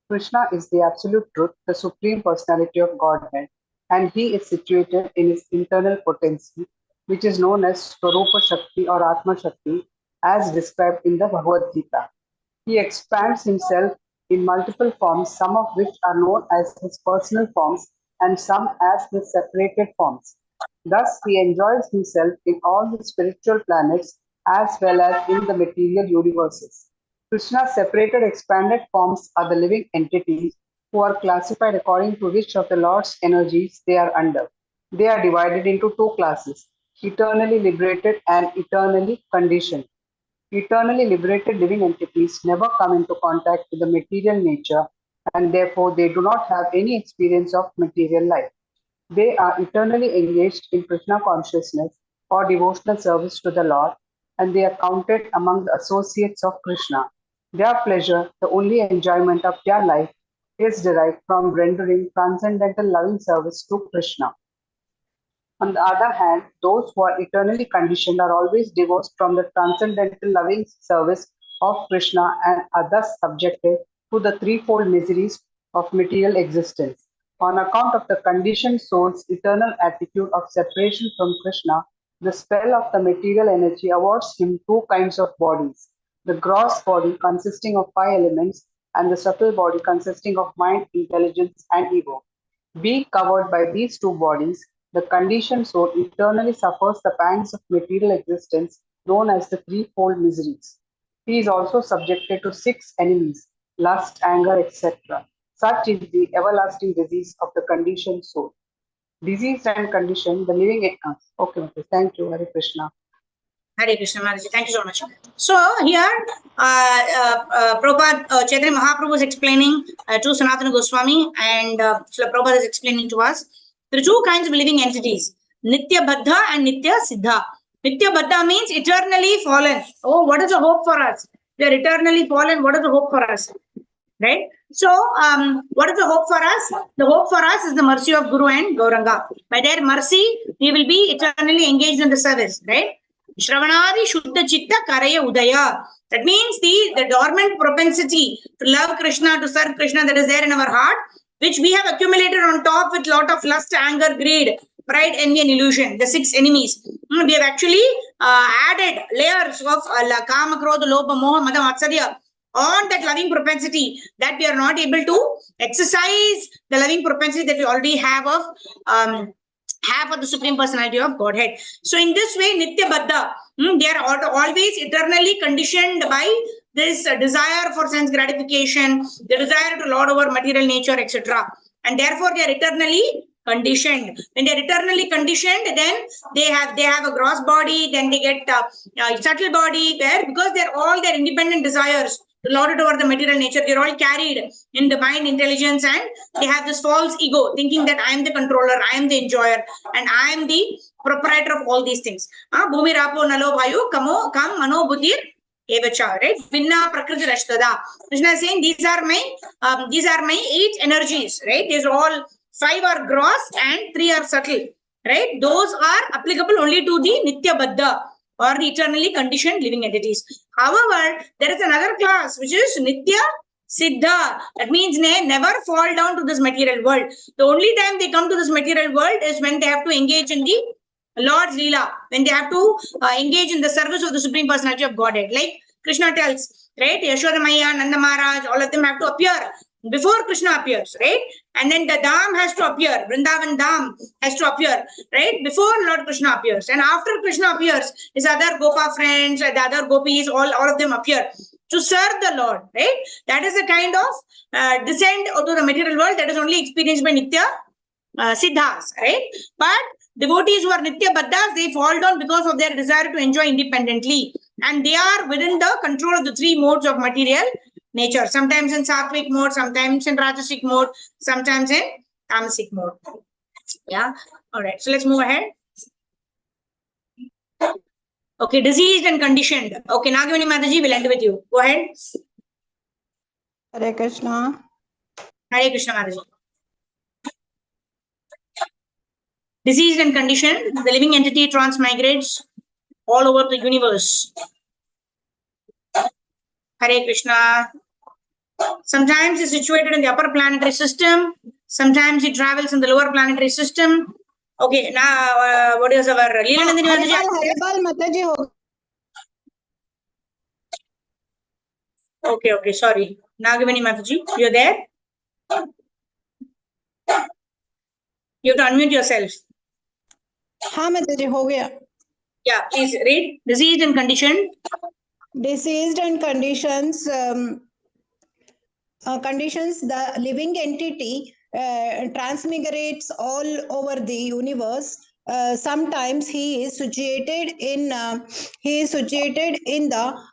Krishna is the absolute truth, the Supreme Personality of Godhead, and he is situated in his internal potency, which is known as Swarupa Shakti or Atma Shakti, as described in the Bhagavad Gita. He expands himself in multiple forms, some of which are known as his personal forms and some as his separated forms. Thus, he enjoys himself in all the spiritual planets as well as in the material universes. Krishna's separated expanded forms are the living entities who are classified according to which of the Lord's energies they are under. They are divided into two classes, eternally liberated and eternally conditioned. Eternally liberated living entities never come into contact with the material nature and therefore they do not have any experience of material life. They are eternally engaged in Krishna consciousness or devotional service to the Lord, and they are counted among the associates of Krishna. Their pleasure, the only enjoyment of their life, is derived from rendering transcendental loving service to Krishna. On the other hand, those who are eternally conditioned are always divorced from the transcendental loving service of Krishna and are thus subjected to the threefold miseries of material existence. On account of the conditioned soul's eternal attitude of separation from Krishna, the spell of the material energy awards him two kinds of bodies: the gross body consisting of five elements and the subtle body consisting of mind, intelligence, and ego. Being covered by these two bodies, the conditioned soul eternally suffers the pangs of material existence known as the threefold miseries. He is also subjected to six enemies: lust, anger, etc. Such is the everlasting disease of the conditioned soul. Diseased and conditioned, the living in us. Okay. Thank you, Hare Krishna. Hare Krishna Maharaj. Thank you so much. So here, Prabhupada, Chaitanya Mahaprabhu is explaining to Sanatana Goswami, and Srila Prabhupada is explaining to us. There are two kinds of living entities: Nitya Baddha and Nitya Siddha. Nitya Baddha means eternally fallen. Oh, what is the hope for us? We are eternally fallen. What is the hope for us? Right? So, what is the hope for us? The hope for us is the mercy of Guru and Gauranga. By their mercy, we will be eternally engaged in the service. Right? Shravanadi Shuddha Chitta Karaya Udaya. That means the dormant propensity to love Krishna, to serve Krishna that is there in our heart, which we have accumulated on top with lot of lust, anger, greed, pride, envy, and illusion, the six enemies. We have actually added layers of Kama, Krodha, Lobha, Moha, Mada, Matsarya on that loving propensity that we are not able to exercise the loving propensity that we already have of the Supreme Personality of Godhead. So in this way, Nitya Baddha, they are always eternally conditioned by this desire for sense gratification, the desire to lord over material nature, etc. And therefore, they are eternally conditioned. When they are eternally conditioned, then they have a gross body, then they get a subtle body, where because they're all their independent desires to lord it over the material nature, they're all carried in the mind, intelligence, and they have this false ego, thinking that I am the controller, I am the enjoyer, and I am the proprietor of all these things. Bhumi Rapo Nalo Vayu Kamo Kam Mano Buddhir Evacha, right? Vinna Prakriti Rashtada. Krishna is saying these are my 8 energies, right? These are all 5 are gross and 3 are subtle, right? Those are applicable only to the Nitya Baddha, or the eternally conditioned living entities. However, there is another class which is Nitya Siddha. That means they never fall down to this material world. The only time they come to this material world is when they have to engage in the Lord's Leela, when they have to engage in the service of the Supreme Personality of Godhead. Like Krishna tells, right? Yashoda Maya, Nanda Maharaj, all of them have to appear before Krishna appears, right? And then the Dham has to appear, Vrindavan Dham has to appear, right? Before Lord Krishna appears. And after Krishna appears, his other Gopa friends, the other gopis, all of them appear to serve the Lord, right? That is a kind of descent to the material world that is only experienced by Nitya Siddhas, right? But devotees who are Nitya Baddhas, they fall down because of their desire to enjoy independently. And they are within the control of the 3 modes of material nature. Sometimes in Sattvic mode, sometimes in Rajasic mode, sometimes in Tamasic mode. Yeah. All right. So let's move ahead. Okay. Diseased and conditioned. Okay. Nagavani Mataji, we'll end with you. Go ahead. Hare Krishna. Hare Krishna Mataji. Diseased and conditioned, the living entity transmigrates all over the universe. Hare Krishna. Sometimes it's situated in the upper planetary system. Sometimes it travels in the lower planetary system. Okay, now what is our Leela Nandini Mataji? Haribal Mataji. Okay, sorry. Nagavani Mataji, you're there? You have to unmute yourself. हाँ Mataji, हो गया. Yeah, please read. Diseased and conditioned. Diseased and conditions. Conditions, the living entity transmigrates all over the universe. Sometimes he is situated in the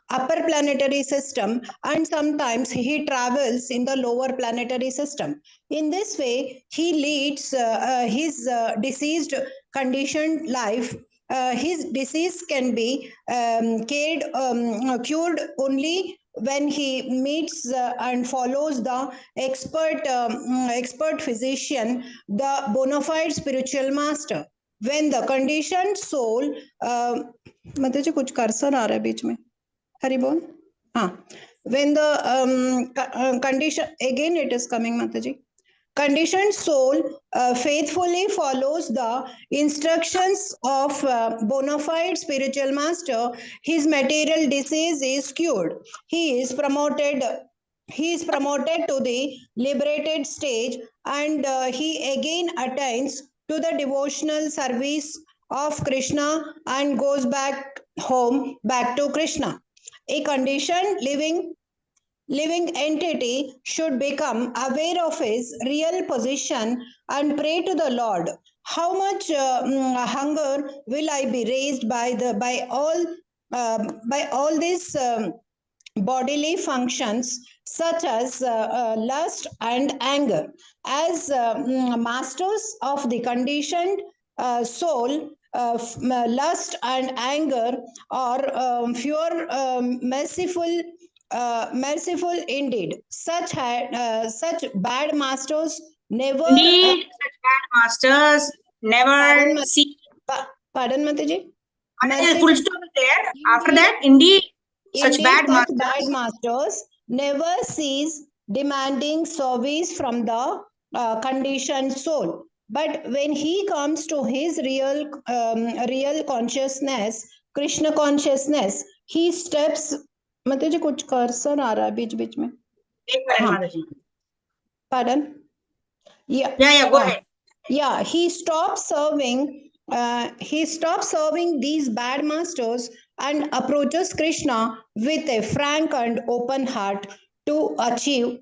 upper planetary system, and sometimes he travels in the lower planetary system. In this way, he leads his deceased conditioned life. His disease can be cured only when he meets and follows the expert physician, the bona fide spiritual master. When the conditioned soul, मतलब जी कुछ cursor आ रहा है बीच में, हरि बोल, हाँ. When the condition, again it is coming, Mataji. Conditioned soul faithfully follows the instructions of bona fide spiritual master. His material disease is cured. He is promoted. He is promoted to the liberated stage, and he again attains to the devotional service of Krishna and goes back home, back to Krishna. A conditioned living entity should become aware of his real position and pray to the Lord. How much hunger will I be raised by all these bodily functions such as lust and anger? As masters of the conditioned soul, lust and anger are pure merciful indeed. Such bad masters never. Indeed, such bad masters never see. Pardon, Mataji. Full stop is there. After Indeed, that, indeed, such bad masters never cease demanding service from the conditioned soul. But when he comes to his real consciousness, Krishna consciousness, he steps. Mataji, कुछ cursor आ रहा है बीच बीच में. Pardon? Yeah, go ahead. Yeah, he stops serving these bad masters and approaches Krishna with a frank and open heart to achieve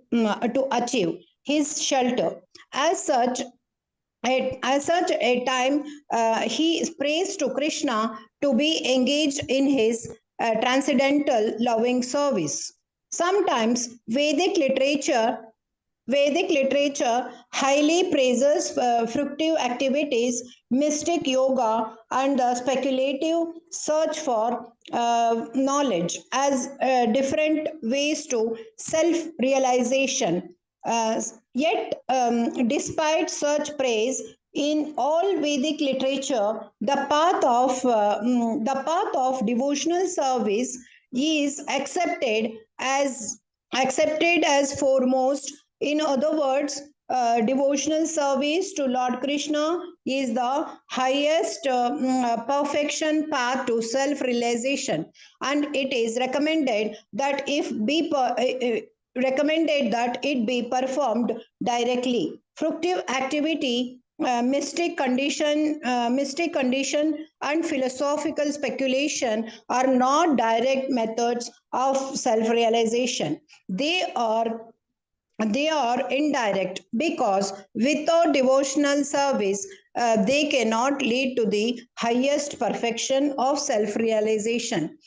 his shelter. As such a time, he prays to Krishna to be engaged in his transcendental loving service. Sometimes Vedic literature highly praises fructive activities, mystic yoga, and the speculative search for knowledge as different ways to self-realization. Yet, despite such praise, in all Vedic literature, the path of devotional service is accepted as foremost. In other words, devotional service to Lord Krishna is the highest perfection path to self-realization, and it is recommended that it be performed directly. Fructive activity, mystic condition, and philosophical speculation are not direct methods of self-realization. They are indirect, because without devotional service they cannot lead to the highest perfection of self-realization.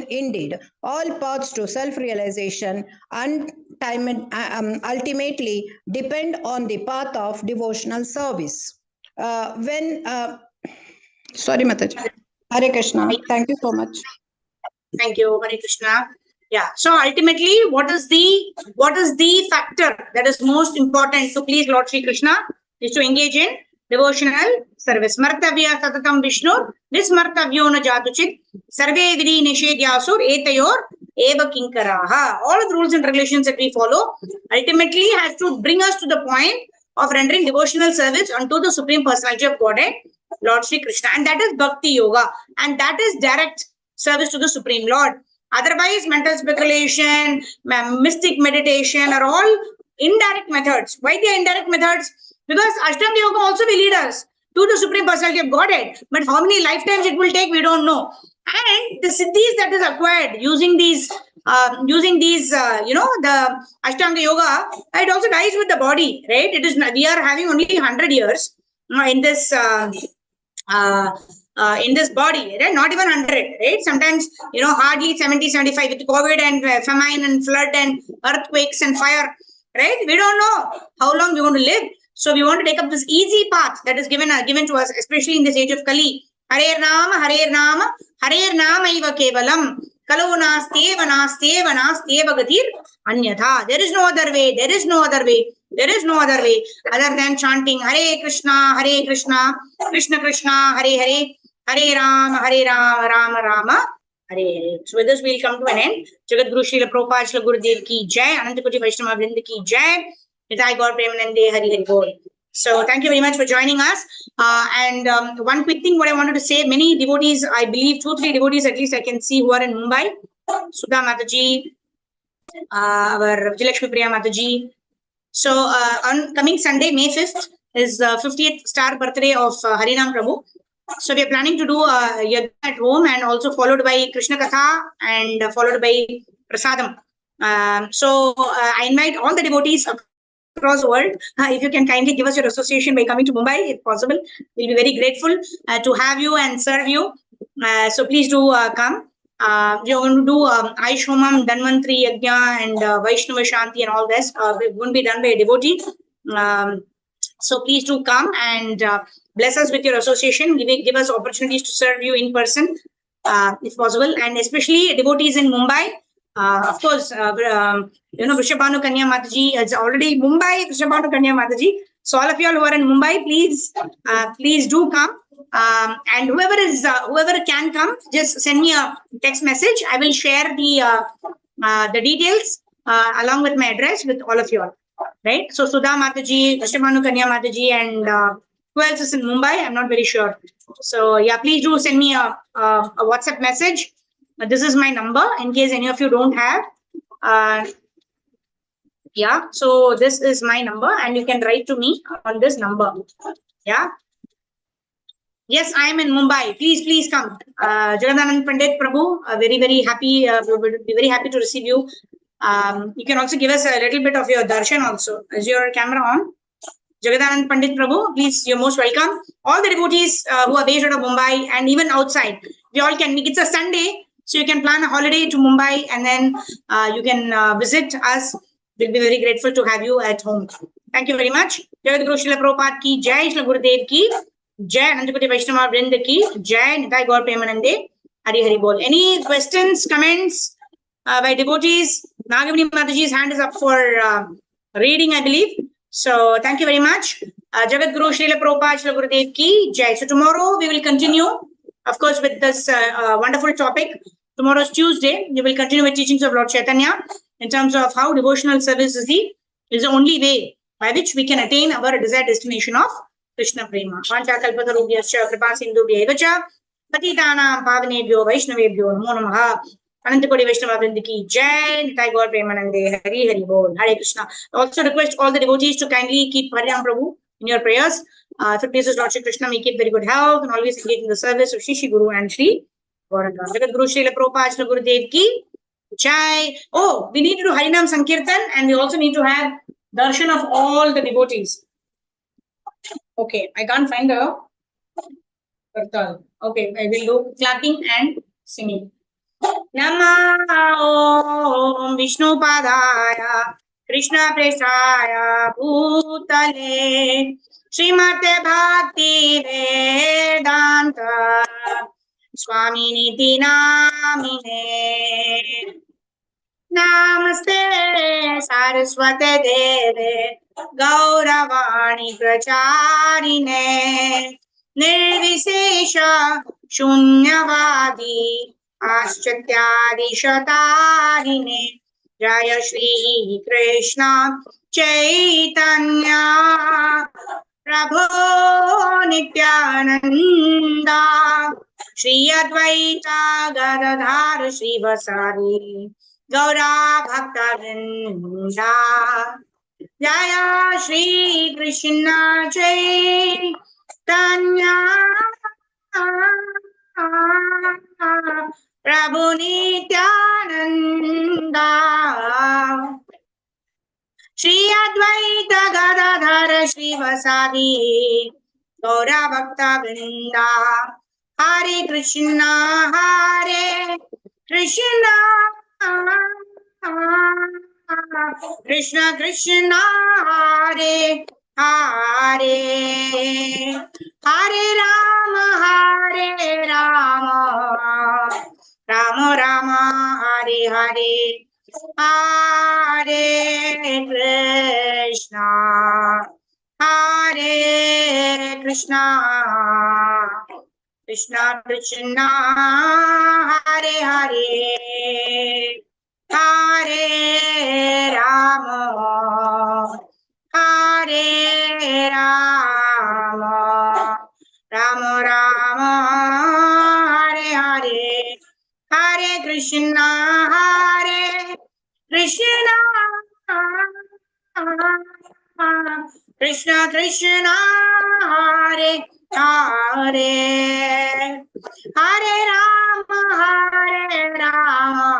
Indeed, all paths to self-realization and ultimately depend on the path of devotional service. Sorry, Mataji. Hare Krishna. Thank you so much. Thank you, Hare Krishna. Yeah. So ultimately, what is the factor that is most important to please Lord Sri Krishna is to engage in devotional service. Martavya satatam Vishnu, nismartavyo na jatuchit, sarve vidi nishedhyasur etayor eva kinkaraha. All of the rules and regulations that we follow ultimately has to bring us to the point of rendering devotional service unto the Supreme Personality of Godhead, Lord Sri Krishna. And that is Bhakti Yoga. And that is direct service to the Supreme Lord. Otherwise, mental speculation, mystic meditation are all indirect methods. Why they are indirect methods? Because Ashtanga Yoga also will lead us to the Supreme Personality of Godhead. But how many lifetimes it will take, we don't know. And the siddhis that is acquired using these, the Ashtanga Yoga, it also dies with the body, right? It is we are having only 100 years in this. In this body, right? Not even 100, right? Sometimes, hardly 70, 75 with COVID and famine and flood and earthquakes and fire, right? We don't know how long we're going to live. So we want to take up this easy path that is given to us, especially in this age of Kali. Hare Nama, Hare Nama, Hare Nama iva kevalam. Kalu nasteva gatir anyatha. There is no other way. There is no other way. There is no other way other than chanting Hare Krishna, Krishna Krishna, Hare Hare, Hare Rama, Rama Rama, Hare Hare. So with this, we'll come to an end. Jagat Guru Srila Prabhupada Srila Gurudev ki jai, Ananta Koti Vaishnava Vrinda ki jai. Nitai Gaur Premanande Hari Hari Bol. So thank you very much for joining us. And one quick thing, what I wanted to say, many devotees, I believe 2-3 devotees at least I can see who are in Mumbai. Sudha Mataji, our Vijayalakshmi Priya Mataji. So on coming Sunday, May 5th, is the 50th star birthday of Harinam Prabhu. So we are planning to do a yajna at home and also followed by Krishna Katha and followed by Prasadam. So I invite all the devotees across the world. If you can kindly give us your association by coming to Mumbai, if possible, we'll be very grateful to have you and serve you. So please do come. We are going to do Aish Homam, Dhanvantri Yajna, and Vaishnava Shanti and all this. It won't be done by a devotee. So please do come and bless us with your association. Give us opportunities to serve you in person, if possible, and especially devotees in Mumbai. Of course, Vrishabhanu Kanya Mataji is already Mumbai. Vrishabhanu Kanya Mataji. So all of you all who are in Mumbai, please do come. And whoever can come, just send me a text message. I will share the details along with my address with all of you all. Right? So Sudha Mataji, Vrishabhanu Kanya Mataji, and who else is in Mumbai? I'm not very sure. So yeah, please do send me a WhatsApp message. This is my number in case any of you don't have. Yeah, so this is my number and you can write to me on this number. Yeah. Yes, I am in Mumbai. Please come. Jagandanand Pandit Prabhu, very happy. We'll be very happy to receive you. You can also give us a little bit of your darshan also. Is your camera on? Jagandanand Pandit Prabhu, please, you're most welcome. All the devotees who are based out of Mumbai and even outside, we all can make. It's a Sunday, so you can plan a holiday to Mumbai and then you can visit us. We'll be very grateful to have you at home. Thank you very much. Jai Guru Srila Prabhupada ki Jai, Srila Gurudev ki Jai, Anandakoti Vaishnava Vrinda ki Jai, Nitai Gaur Premanande Hari Hari Bol. Any questions, comments by devotees? Nagavani Mataji's hand is up for reading, I believe. So thank you very much. Jagat Guru Srila Prabhupada Srila Gurudev ki Jai. So tomorrow we will continue, of course, with this wonderful topic. Tomorrow is Tuesday. We will continue with teachings of Lord Chaitanya in terms of how devotional service is the only way by which we can attain our desired destination of Krishna Prema. Vancha kalpatarubhyascha kripa sindhubhya eva cha patitanam pavanebhyo vaishnavebhyo namo namaha. Anantakoti Vaishnava Vrinda ki Jai, Nitai Gaur Premanande Hari Hari Bol. Hare Krishna. Also request all the devotees to kindly keep Harinam Prabhu in your prayers. If it pleases Lord Shri Krishna, may keep very good health and always engage in the service of Shri Guru and Shri Gauranga. Jagat Guru Srila Prabhupada Srila Gurudev ki Jai. Oh, we need to do Harinam Sankirtan and we also need to have darshan of all the devotees. Okay, I can't find the kartal. Okay, I will do clapping and singing. Nama Om Vishnupadaya Krishna Prestaya Bhutale Srimate Bhakti Vedanta Swami Niti Namine Namaste Saraswate Deve Gauravani Pracharine Nirvisesha Shunyavadi Aschatyaadishatarine Jaya Shri Krishna Chaitanya Prabhu Nityananda Shri Advaita Gadadhar Shri Vasari Gaura Bhakta Vrinda Jaya Shri Krishna Chaitanya Prabhu Nityananda Shri Advaita Gadadhar Shri Vasadi Gaura Bhakta Vrinda Hare Krishna Krishna Krishna Hare Hare Hare Rama Rama Rama Hare Hare Hare Krishna Krishna Krishna Hare Hare Hare Rama Hare Hare, Hare Krishna, Krishna Krishna, Hare Hare, Hare Rama,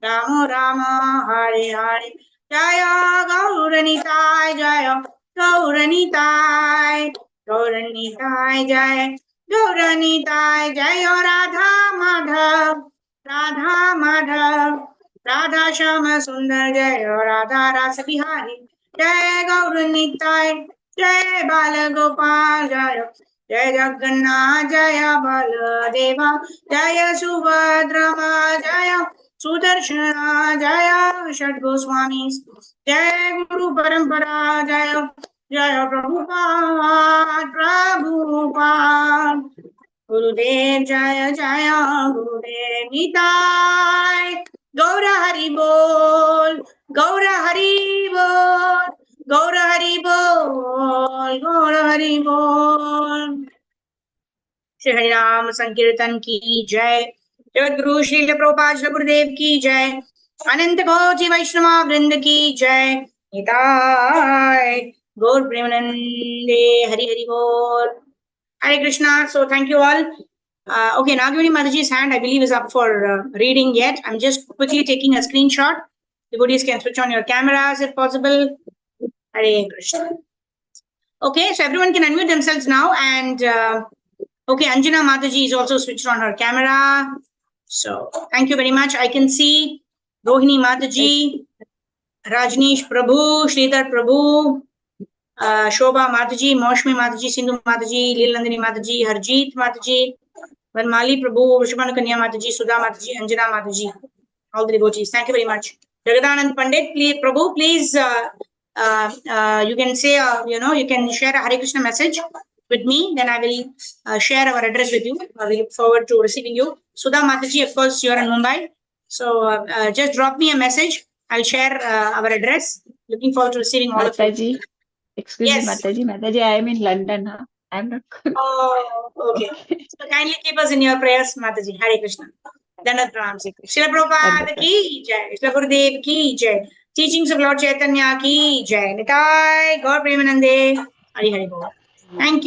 Rama Rama, Hare Hare. Jaya Gauranitai, Jaya Gauranitai, Gauranitai, Jaya Gauranitai, Jaya Radha Madhav, Radha Madhav, Radha Shama Sundar, Jaya Radha Rasa Bihari, Jaya Gauranitai, Jaya Bala Gopal, Jaya Jaya Jagannath, Jaya Baladeva, Jaya Subhadra, Jaya Sudarshana, Jaya Shad Goswamis, Jaya Guru Parampara, Jaya Jaya Prabhupada, Prabhupada, Gurudev Jaya Jaya, Gurudev Nitai, Gaura Hari Bol, Gaura Hari Bol, Gaura Hari Bol, Gaura Hari Bol. Shri हरिनाम संकीर्तन की जय। जगत गुरु श्री प्रभुपाद श्री गुरुदेव की जय। अनंत कोटि वैष्णव वृंद की जय। निताय गौर प्रेमानंदे। हरि हरि बोल। Hare Krishna. So thank you all. Okay, Nagavani Mataji's hand I believe is up for reading yet. I'm just quickly taking a screenshot. Devotees can switch on your cameras if possible. Hare Krishna. Okay, so everyone can unmute themselves now and okay, Anjana Mataji is also switched on her camera. So thank you very much. I can see Rohini Mataji, Rajneesh Prabhu, Sridhar Prabhu, Shobha Mataji, Moshmi Mataji, Sindhu Mataji, Leelandini Mataji, Harjeet Mataji, Vanmali Prabhu, Vishwanu Kanya Mataji, Sudha Mataji, Anjana Mataji, all the devotees. Thank you very much. Jagadanand Pandit, please, Prabhu, please, you can say, you can share a Hare Krishna message with me, then I will share our address with you. We look forward to receiving you. Sudha Mataji, of course, you're in Mumbai. So just drop me a message. I'll share our address. Looking forward to receiving all of you. Excuse Yes. me, Mataji, I am in London. Huh? I'm not. Oh, okay. So kindly keep us in your prayers, Mataji. Hare Krishna. Dandavat pranam. Srila Prabhupada ki jai. Srila Gurudev ki jai. Teachings of Lord Chaitanya ki jai. Nitai Gaur Premanande. Hari Hari Bol. Thank you.